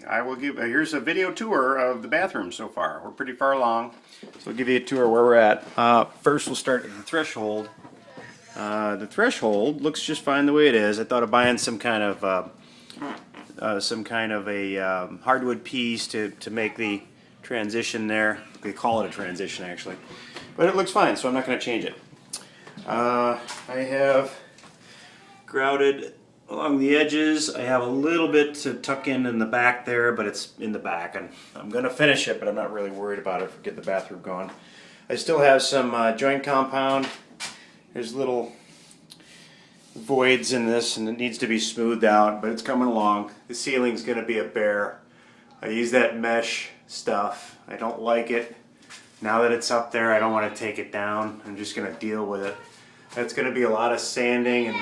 I will give, here's a video tour of the bathroom so far. We're pretty far along, so I'll give you a tour where we're at. First we'll start at the threshold. The threshold looks just fine the way it is. I thought of buying some kind of a hardwood piece to make the transition there. They call it a transition actually, but it looks fine, so I'm not going to change it. I have grouted along the edges. I have a little bit to tuck in the back there, but it's in the back, and I'm going to finish it, but I'm not really worried about it. Get the bathroom going. I still have some joint compound. There's little voids in this, and it needs to be smoothed out, but it's coming along. The ceiling's going to be a bear. I use that mesh stuff. I don't like it. Now that it's up there, I don't want to take it down. I'm just going to deal with it. That's going to be a lot of sanding and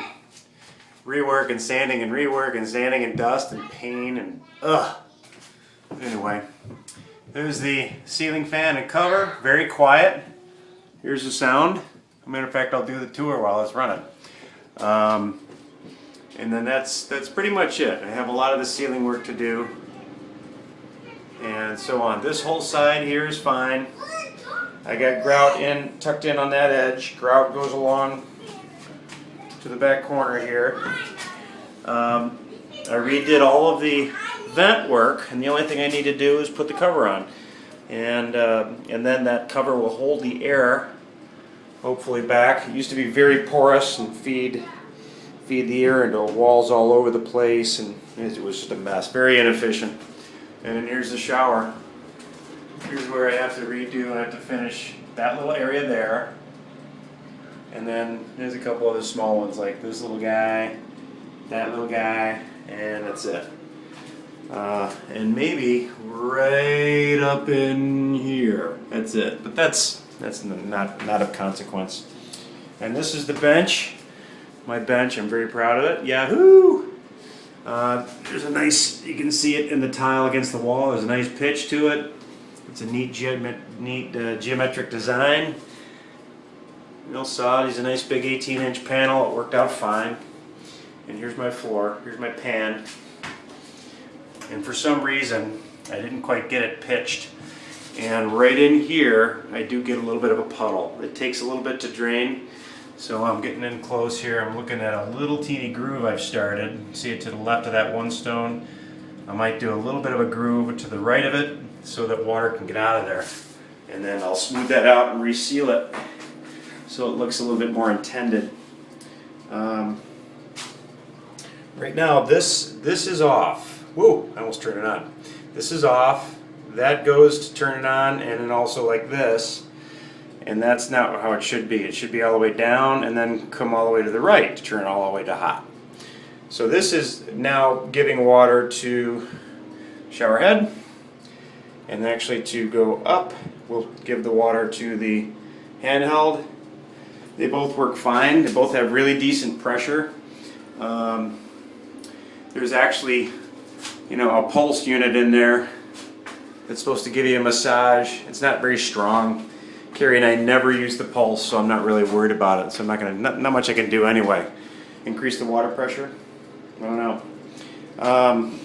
rework and sanding and rework and sanding and dust and pain and ugh. Anyway, there's the ceiling fan and cover. Very quiet. Here's the sound. As a matter of fact, I'll do the tour while it's running. And then that's pretty much it. I have a lot of the ceiling work to do and so on. This whole side here is fine. I got grout tucked in on that edge. Grout goes along to the back corner here. I redid all of the vent work, and the only thing I need to do is put the cover on, and then that cover will hold the air hopefully back. It used to be very porous and feed the air into walls all over the place, and it was just a mess, very inefficient. And then here's the shower. Here's where I have to redo. I have to finish that little area there. And then there's a couple other small ones like this little guy, that little guy, and that's it. And maybe right up in here. That's it. But that's not of consequence. And this is the bench. My bench. I'm very proud of it. Yahoo! There's a nice. You can see it in the tile against the wall. There's a nice pitch to it. It's a neat geometric design. Real solid. He's a nice big 18-inch panel. It worked out fine. And here's my floor. Here's my pan. And for some reason, I didn't quite get it pitched. And right in here, I do get a little bit of a puddle. It takes a little bit to drain. So I'm getting in close here. I'm looking at a little teeny groove I've started. See it to the left of that one stone? I might do a little bit of a groove to the right of it so that water can get out of there. And then I'll smooth that out and reseal it so it looks a little bit more intended. Right now this is off. Whoa, I almost turned it on. This is off. That goes to turn it on, and then also like this. And that's not how it should be. It should be all the way down and then come all the way to the right to turn it all the way to hot. So this is now giving water to shower head, and actually to go up we'll give the water to the handheld. They both work fine. They both have really decent pressure. There's actually, a pulse unit in there that's supposed to give you a massage. It's not very strong. Carrie and I never use the pulse, so I'm not really worried about it. So I'm not much I can do anyway. Increase the water pressure? I don't know.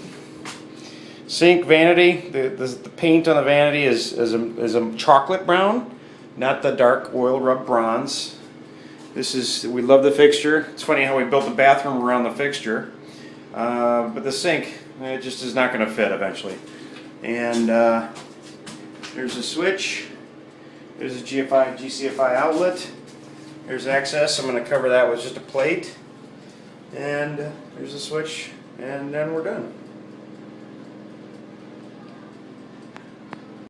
Sink vanity. The paint on the vanity is a chocolate brown, not the dark oil rub bronze. We love the fixture. It's funny how we built the bathroom around the fixture, but the sink, it just is not going to fit eventually. And there's a switch. There's a GCFI outlet. There's access. I'm going to cover that with just a plate. And there's a switch, and then we're done.